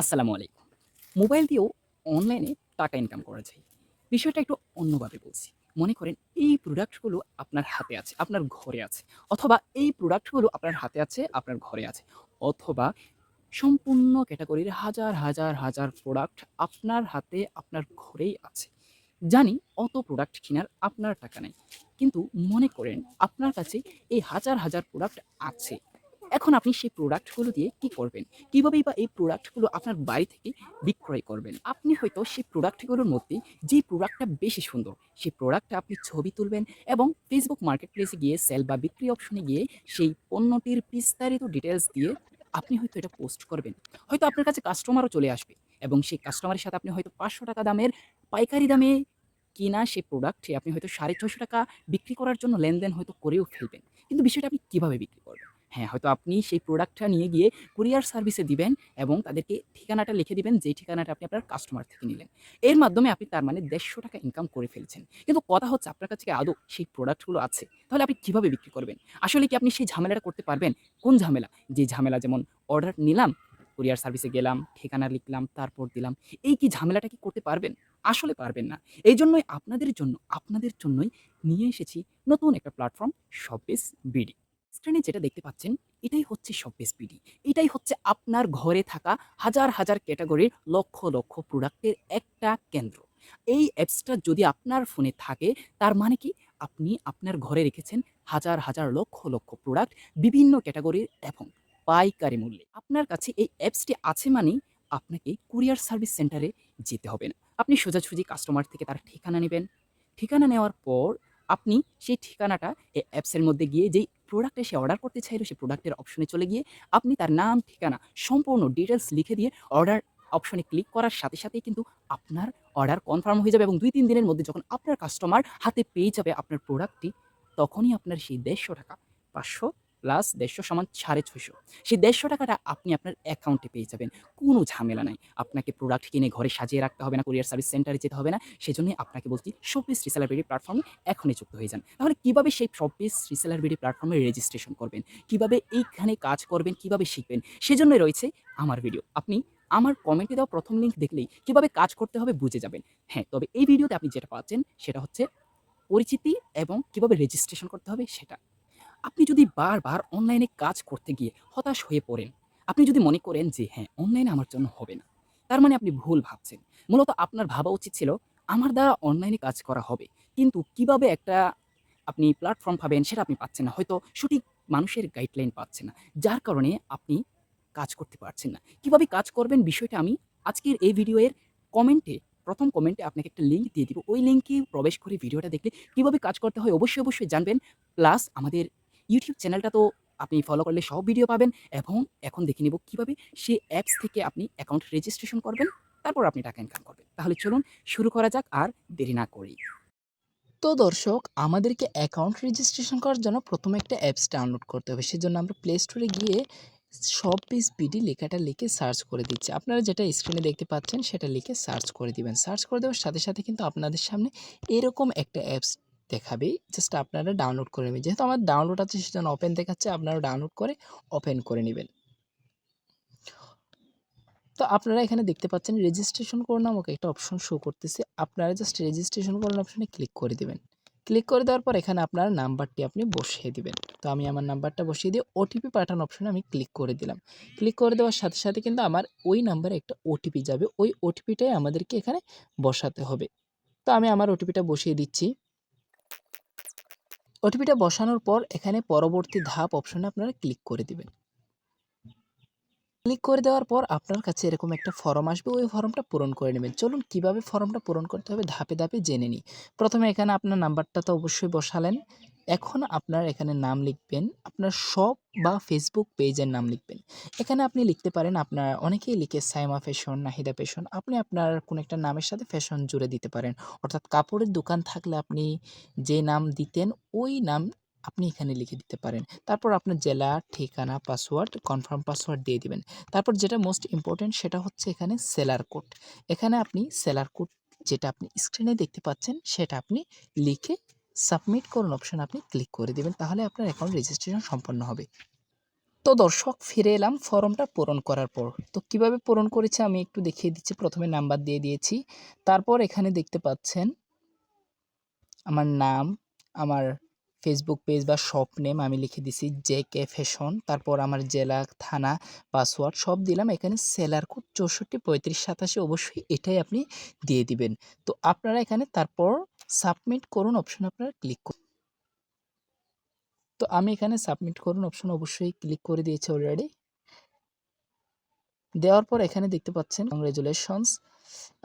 আসসালামু আলাইকুম। মোবাইল দিয়েও অনলাইনে টাকা ইনকাম করা যায়। বিষয়টা একটু অন্যভাবে বলছি। মনে করেন এই প্রোডাক্টগুলো আপনার হাতে আছে, আপনার ঘরে আছে। অথবা এই প্রোডাক্টগুলো আপনার হাতে আছে, আপনার ঘরে আছে। অথবা সম্পূর্ণ ক্যাটেগরির হাজার প্রোডাক্ট আপনার হাতে, আপনার ঘরেই আছে। জানি অত প্রোডাক্ট কিনার আপনার টাকা নেই। কিন্তু মনে করেন আপনার কাছে এই হাজার প্রোডাক্ট আছে। এখন আপনি সেই প্রোডাক্টগুলো দিয়ে কি করবেন? কিভাবেই বা এই প্রোডাক্টগুলো আপনার বাড়ি থেকে বিক্রয় করবেন? আপনি হয়তো সেই প্রোডাক্টগুলোর মধ্যে যেই প্রোডাক্টটা বেশি সুন্দর, সেই প্রোডাক্টটা আপনি ছবি তুলবেন এবং Facebook মার্কেটপ্লেসে গিয়ে সেল বা বিক্রি অপশনে গিয়ে সেই পণ্যটির বিস্তারিত ডিটেইলস দিয়ে আপনি হয়তো এটা পোস্ট করবেন। হয়তো আপনার কাছে কাস্টমারও চলে আসবে এবং সেই কাস্টমারের সাথে আপনি হয়তো ৳৫০০ দামের পাইকারি দামে কিনা সেই প্রোডাক্টটি আপনি হয়তো ৳৬৫০ বিক্রি করার জন্য লেনদেন হয়তো করেও ফেলবেন। কিন্তু বিষয়টা আপনি কিভাবে বিক্রি করবেন? হ্যাঁ, হয়তো আপনি সেই প্রোডাক্টটা নিয়ে গিয়ে কুরিয়ার সার্ভিসে দিবেন এবং তাদেরকে ঠিকানাটা লিখে দিবেন যেই ঠিকানাটা আপনি আপনার কাস্টমার থেকে নিলেন। এর মাধ্যমে আপনি তার মানে ৳১৫০ ইনকাম করে ফেলছেন। কিন্তু কথা হচ্ছে আপনার কাছে কি আদৌ সেই প্রোডাক্টগুলো আছে? তাহলে আপনি কিভাবে বিক্রি করবেন? আসলে কি আপনি সেই ঝামেলাটা করতে পারবেন? কোন ঝামেলা? যে ঝামেলা যেমন অর্ডার নিলাম, কুরিয়ার সার্ভিসে গেলাম, ঠিকানা লিখলাম, তারপর দিলাম। এই কি ঝামেলাটা কি করতে পারবেন? আসলে পারবেন না। এইজন্যই আপনাদের জন্যই নিয়ে এসেছি নতুন একটা প্ল্যাটফর্ম শপবিজ বিডি। স্ক্রিনে যেটা দেখতে পাচ্ছেন এটাই হচ্ছে শপবিজ বিডি। এটাই হচ্ছে আপনার ঘরে থাকা হাজার ক্যাটেগরির লক্ষ প্রোডাক্টের একটা কেন্দ্র। এই অ্যাপসটা যদি আপনার ফোনে থাকে তার মানে কি আপনি আপনার ঘরে রেখেছেন হাজার লক্ষ প্রোডাক্ট বিভিন্ন ক্যাটেগরির এবং পাইকারি মূল্যে। আপনার কাছে এই অ্যাপসটি আছে মানেই আপনাকে কুরিয়ার সার্ভিস সেন্টারে যেতে হবে না। আপনি সোজাসুজি কাস্টমার থেকে তার ঠিকানা নিবেন। ঠিকানা নেওয়ার পর আপনি সেই ঠিকানাটা এই অ্যাপসের মধ্যে গিয়ে যেই প্রোডাক্টে সে অর্ডার করতে চাইল, সেই প্রোডাক্টের অপশনে চলে গিয়ে আপনি তার নাম, ঠিকানা সম্পূর্ণ ডিটেইলস লিখে দিয়ে অর্ডার অপশনে ক্লিক করার সাথে কিন্তু আপনার অর্ডার কনফার্ম হয়ে যাবে এবং ২-৩ দিনের মধ্যে যখন আপনার কাস্টমার হাতে পেয়ে যাবে আপনার প্রোডাক্টটি, তখনই আপনার সেই ৳১৫০ ৫০০ প্লাস ১৫০ সমান ৳৬৫০ সেই ৳১৫০ টা আপনি আপনার অ্যাকাউন্টে পেয়ে যাবেন। কোনো ঝামেলা নাই। আপনাকে প্রোডাক্ট কিনে ঘরে সাজিয়ে রাখতে হবে না, কুরিয়ার সার্ভিস সেন্টারে যেতে হবে না। সেজন্যই আপনাকে বলছি শোপিস রিসেলার বিডি প্ল্যাটফর্মে এখনই যুক্ত হয়ে যান। তাহলে কিভাবে সেই শোপিস রিসেলার বিডি প্ল্যাটফর্মে রেজিস্ট্রেশন করবেন? কিভাবে এইখানে কাজ করবেন? কিভাবে শিখবেন? সেজন্যই রয়েছে আমার ভিডিও। আপনি আমার কমেন্টে দেওয়া ১ম লিঙ্ক দেখলেই কিভাবে কাজ করতে হবে বুঝে যাবেন। হ্যাঁ, তবে এই ভিডিওতে আপনি যেটা পাচ্ছেন সেটা হচ্ছে পরিচিতি এবং কিভাবে রেজিস্ট্রেশন করতে হবে সেটা। আপনি যদি বারবার অনলাইনে কাজ করতে গিয়ে হতাশ হয়ে পড়েন, আপনি যদি মনে করেন যে হ্যাঁ, অনলাইনে আমার জন্য হবে না। তার মানে আপনি ভুল ভাবছেন। মূলত আপনার ভাবা উচিত ছিল আমার দ্বারা অনলাইনে কাজ করা হবে। কিন্তু কিভাবে একটা আপনি প্ল্যাটফর্ম পাবেন সেটা আপনি পাচ্ছেন না। হয়তো সঠিক মানুষের গাইডলাইন পাচ্ছেন না। যার কারণে আপনি কাজ করতে পারছেন না। কিভাবে কাজ করবেন বিষয়টা আমি আজকের এই ভিডিও এর কমেন্টে ১ম কমেন্টে আপনাকে একটা লিঙ্ক দিয়ে দিব। ওই লিঙ্কে প্রবেশ করে ভিডিওটা দেখলে কিভাবে কাজ করতে হয় অবশ্যই জানবেন। প্লাস আমাদের YouTube চ্যানেলটা তো আপনি ফলো করলে সব ভিডিও পাবেন এবং এখন দেখে নিব কিভাবে সেই অ্যাপস থেকে আপনি অ্যাকাউন্ট রেজিস্ট্রেশন করবেন। তারপর আপনি টাকা ইনকাম করবেন। তাহলে চলুন শুরু করা যাক আর দেরি না করেই। তো দর্শক আমাদেরকে অ্যাকাউন্ট রেজিস্ট্রেশন করার জন্য প্রথমে একটা অ্যাপস ডাউনলোড করতে হবে। সেজন্য আমরা প্লে স্টোরে গিয়ে শপবিজ বিডি লেখাটা লিখে সার্চ করে দিচ্ছি। আপনারা যেটা স্ক্রিনে দেখতে পাচ্ছেন সেটা লিখে সার্চ করে দিবেন। সার্চ করে দেওয়ার সাথে কিন্তু আপনাদের সামনে এরকম একটা অ্যাপস দেখাবে। জাস্ট আপনারা ডাউনলোড করে নেবেন। যেহেতু আমার ডাউনলোড আছে সেজন্য ওপেন দেখাচ্ছে। আপনারা ডাউনলোড করে ওপেন করে নিবেন। তো আপনারা এখানে দেখতে পাচ্ছেন রেজিস্ট্রেশন করুন নামক একটা অপশন শো করতেছে। আপনারা জাস্ট রেজিস্ট্রেশন করুন অপশনে ক্লিক করে দিবেন। ক্লিক করে দেওয়ার পর এখানে আপনার নাম্বারটি আপনি বসিয়ে দিবেন। তো আমি আমার নাম্বারটা বসিয়ে দিয়ে ওটিপি পাঠানো অপশনে আমি ক্লিক করে দিলাম। ক্লিক করে দেওয়ার সাথে কিন্তু আমার ওই নাম্বারে একটা ওটিপি যাবে। ওই ওটিপিটাই আমাদেরকে এখানে বসাতে হবে। তো আমি আমার ওটিপিটা বসিয়ে দিচ্ছি। ওটিপিটা বসানোর পর এখানে পরবর্তী ধাপ অপশনে আপনারা ক্লিক করে দিবেন। ক্লিক করে দেওয়ার পর আপনার কাছে এরকম একটা ফর্ম আসবে, ওই ফর্মটা পূরণ করে নেবেন। চলুন কিভাবে ফর্মটা পূরণ করতে হবে ধাপে জেনে নিই। প্রথমে এখানে আপনার নাম্বারটা তো অবশ্যই বসালেন। এখন আপনার এখানে নাম লিখবেন, আপনার শপ বা ফেসবুক পেজের নাম লিখবেন। এখানে আপনি লিখতে পারেন আপনার অনেকেই লিখে সাইমা ফ্যাশন, নাহিদা ফ্যাশন। আপনি আপনার কোনো একটা নামের সাথে ফ্যাশন জুড়ে দিতে পারেন। অর্থাৎ কাপড়ের দোকান থাকলে আপনি যে নাম দিতেন ওই নাম আপনি এখানে লিখে দিতে পারেন। তারপর আপনার জেলা, ঠিকানা, পাসওয়ার্ড, কনফার্ম পাসওয়ার্ড দিয়ে দিবেন। তারপর যেটা মোস্ট ইম্পোর্টেন্ট সেটা হচ্ছে এখানে সেলার কোড। এখানে আপনি সেলার কোড যেটা আপনি স্ক্রিনে দেখতে পাচ্ছেন সেটা আপনি লিখে সাবমিট করুন অপশন আপনি ক্লিক করে দিবেন। তাহলে আপনার অ্যাকাউন্ট রেজিস্ট্রেশন সম্পন্ন হবে। তো তো দর্শক ফিরে এলাম ফর্মটা পূরণ করার পর। তো কিভাবে পূরণ করেছি আমি একটু দেখিয়ে দিচ্ছি। প্রথমে নাম্বার দিয়ে দিয়েছি। তারপর এখানে দেখতে পাচ্ছেন আমার নাম, আমার ফেসবুক পেজ বা শপ নেম আমি লিখে দিছি জেকে ফ্যাশন। তারপর আমার জেলা, থানা, পাসওয়ার্ড সব দিলাম। এখানে সেলার কোড ৬৪ ৩৫ ৮৭ অবশ্যই এটাই আপনি দিয়ে দিবেন। তো আপনারা এখানে তারপর সাবমিট করুন অপশনে আপনারা ক্লিক করুন। তো আমি এখানে সাবমিট করুন অপশনে অবশ্যই ক্লিক করে দিয়েছি অলরেডি। দেওয়ার পর এখানে দেখতে পাচ্ছেন কংগ্রাচুলেশনস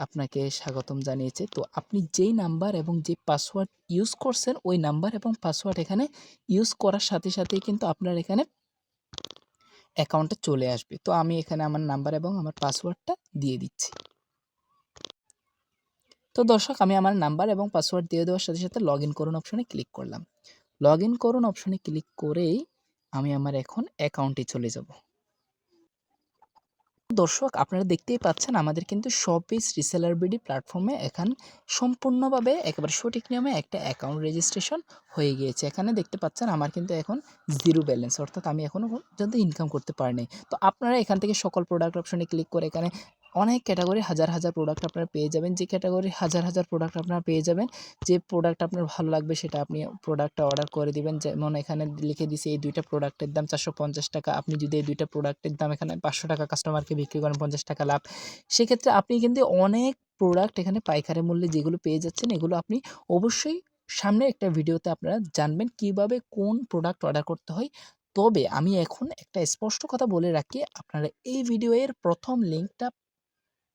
আপনাকে স্বাগতম জানিয়েছে। তো আপনি যেই নাম্বার এবং যে পাসওয়ার্ড ইউজ করছেন ওই নাম্বার এবং পাসওয়ার্ড এখানে ইউজ করার সাথে সাথেই কিন্তু আপনার এখানে অ্যাকাউন্টে চলে আসবে। তো আমি এখানে আমার নাম্বার এবং আমার পাসওয়ার্ডটা দিয়ে দিচ্ছি। তো দর্শক আমি আমার নাম্বার এবং পাসওয়ার্ড দিয়ে দেওয়ার সাথে সাথে লগইন করুন অপশনে ক্লিক করলাম। লগইন করুন অপশনে ক্লিক করেই আমি আমার এখন অ্যাকাউন্টে চলে যাব। দর্শক আপনারা দেখতেই পাচ্ছেন আমাদের কিন্তু শপিস রিসেলার বিডি প্ল্যাটফর্মে এখন সম্পূর্ণভাবে একেবারে সঠিক নিয়মে একটা অ্যাকাউন্ট রেজিস্ট্রেশন হয়ে গিয়েছে। এখানে দেখতে পাচ্ছেন আমার কিন্তু এখন জিরো ব্যালেন্স, অর্থাৎ আমি এখনও পর্যন্ত ইনকাম করতে পারিনি। তো আপনারা এখান থেকে সকল প্রোডাক্ট অপশনে ক্লিক করে এখানে অনেক ক্যাটাগরি হাজার হাজার প্রোডাক্ট আপনারা পেয়ে যাবেন। যে ক্যাটাগরি হাজার হাজার প্রোডাক্ট আপনারা পেয়ে যাবেন, যে প্রোডাক্ট আপনার ভালো লাগবে সেটা আপনি প্রোডাক্টটা অর্ডার করে দিবেন। যেমন এখানে লিখে দিছি এই ২টা প্রোডাক্টের দাম ৳৪৫০। আপনি যদি এই ২টা প্রোডাক্টের দাম এখানে ৳৫০০ কাস্টমারকে বিক্রি করেন ৳৫০ লাভ। সেক্ষেত্রে আপনি কিন্তু অনেক প্রোডাক্ট এখানে পাইকারি মূল্যে যেগুলো পেয়ে যাচ্ছেন এগুলো আপনি অবশ্যই সামনের একটা ভিডিওতে আপনারা জানবেন কিভাবে কোন প্রোডাক্ট অর্ডার করতে হয়। তবে আমি এখন একটা স্পষ্ট কথা বলে রাখি, আপনারা এই ভিডিওর ১ম লিঙ্কটা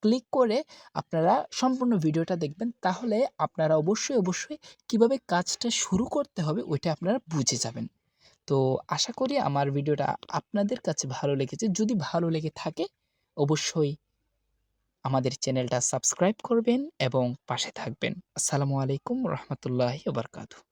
ক্লিক করে আপনারা সম্পূর্ণ ভিডিওটা দেখবেন। তাহলে আপনারা অবশ্যই কিভাবে কাজটা শুরু করতে হবে ওইটা আপনারা বুঝে যাবেন। তো আশা করি আমার ভিডিওটা আপনাদের কাছে ভালো লেগেছে। যদি ভালো লেগে থাকে অবশ্যই আমাদের চ্যানেলটা সাবস্ক্রাইব করবেন এবং পাশে থাকবেন। আসসালামু আলাইকুম রহমতুল্লাহি ওয়া বারাকাতুহু।